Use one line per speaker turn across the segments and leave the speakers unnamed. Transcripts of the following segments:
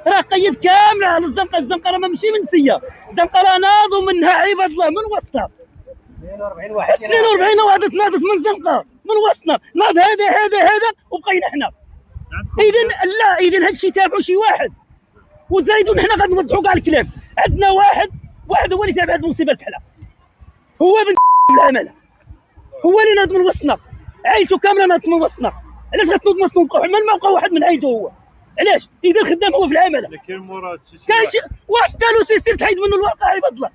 راه قيد كامله على الزنقه. الزنقه راه ماشي منسيه، الزنقه راه ناضوا منها عباد الله من وسطها. 42 واحد تناضت من زنقه من وسطنا، ناض هذا وبقينا حنا. اذا لا، اذا هذا الشيء تابعوا شي واحد وزايدوا حنا غادي نوضحوا كاع الكلام. عندنا واحد هو اللي تابع هذه المصيبه الكحله، هو بن العماله، هو اللي ناض من وسطنا، عيشو كامله ناضت من وسطنا. علاش غتنوض من وسطنا نبقاو حنا ما بقى واحد من عيشو هو؟ علاش؟ اذا الخدام هو في العماله.
كاين مراد
كاين شي واش قالوا سيستر تحيد منه الواقع عباد الله؟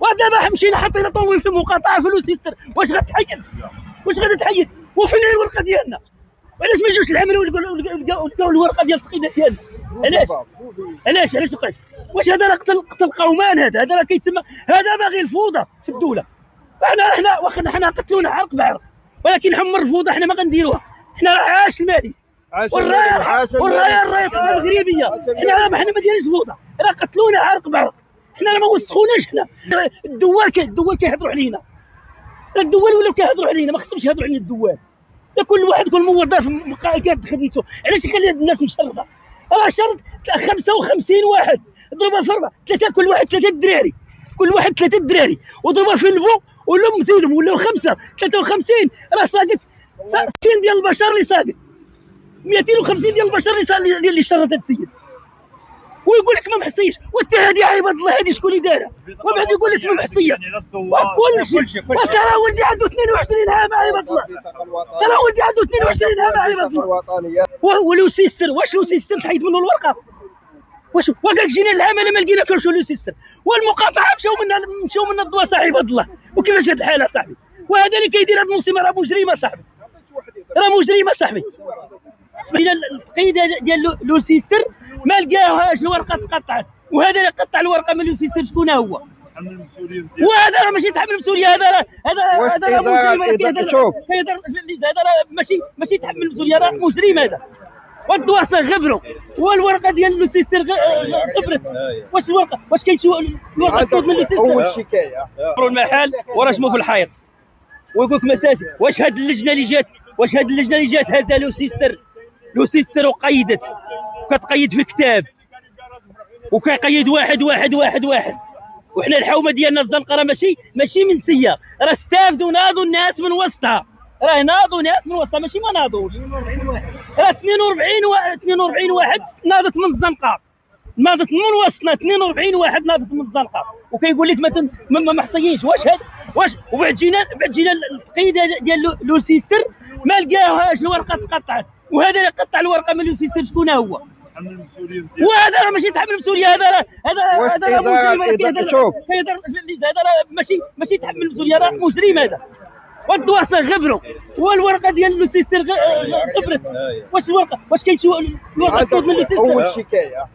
ودابا مشينا حطينا طويل في مقاطعه فلوس سيستر، واش غتحيد؟ واش غادي تحيد؟ وفين هي الورقه ديالنا؟ وعلاش ما يجوش العمل ولقاو الورقه ديال التقييد ديالنا؟ علاش بقيت؟ واش هذا راه قتل قومان؟ هذا راه كيتسمى، هذا باغي الفوضى في الدوله. حنا واخا حنا قتلونا عرق بعرق، ولكن حمر الفوضى حنا ما غنديروها. حنا عاش المالي والرايه المغربيه، حنا ما دايرينش فوضى، راه قتلونا عرق بعرق. حنا ما وسخوناش. حنا الدوال كيهضروا علينا، الدوال ولاو كيهضروا علينا، ما خصهمش يهضروا علينا الدوال. كل موظف كيهضر خدمته. علاش يخلي الناس مشردة؟ راه شرط 55 واحد ضربها في 4 3، كل واحد 3 دراري، وضربها في الفوق ولاو مزيدهم ولاو 5 53. راه ساقط 200 ديال البشر اللي ساقط، 250 ديال البشر اللي شرد هذا السيد، ويقول لك ما محصيش. هذه عباد الله، هذه شكون اللي دارها؟ وبعد يقول لك ما محصيه وكل شيء. وترى ولدي عنده 22 عام عباد الله، ترى ولدي عنده 22 عام عباد الله. ولو سيستر، واش لو سيستر تحيد منه الورقه؟ واش وقال جينا العمل ما لقينا كلشي لو سيستر، والمقاطعه مشاو من الضوا صاحب عباد الله. وكيفاش هاد الحاله صاحبي؟ وهذا اللي كيدير هاد المصيبه راه مجرمه صاحبي، راه مجرمه صاحبي. الى التقييد ديال لو سيستر ما لقاوهاش، الورقه تقطعت، وهذا اللي قطع الورقه من لو سيستر شكون هو؟ وهذا راه ماشي تحمل المسؤوليه، هذا راه ماشي تحمل المسؤوليه، راه مجرم هذا. والدوار غبروا، والورقه ديال لو سيستر غبرت. واش كيشوف الورقه من لو سيستر؟
هو الشكايه
المحل ورسموا في الحيط ويقول لك مساجد. واش هاد اللجنه اللي جات هذا لو سيستر وقيدت، كتقيد في كتاب وكيقيد واحد. وحنا الحومه ديالنا الزنقه راه ماشي منسيه، راه استافدوا ناضوا الناس من وسطها، ماشي ما ناضوش. راه 42 واحد ناضت من الزنقه، ناضت من وسطنا. 42 واحد ناضت من الزنقه، وكيقول لك ما محصيينش. واش وبعد جينا التقييد ديال لو سيستر ما لقاوهاش، الورقه تقطعت، وهذا اللي قطع الورقه من لو سيستر شكون هو؟ وهذا راه ماشي تحمل المسؤوليه، هذا راه ماشي تحمل المسؤوليه، راه مجرم هذا. والدوار غبروا، والورقه ديال لو سيستر غبرت. واش كيشوف الورقه من لو سيستر؟
هو الشكايه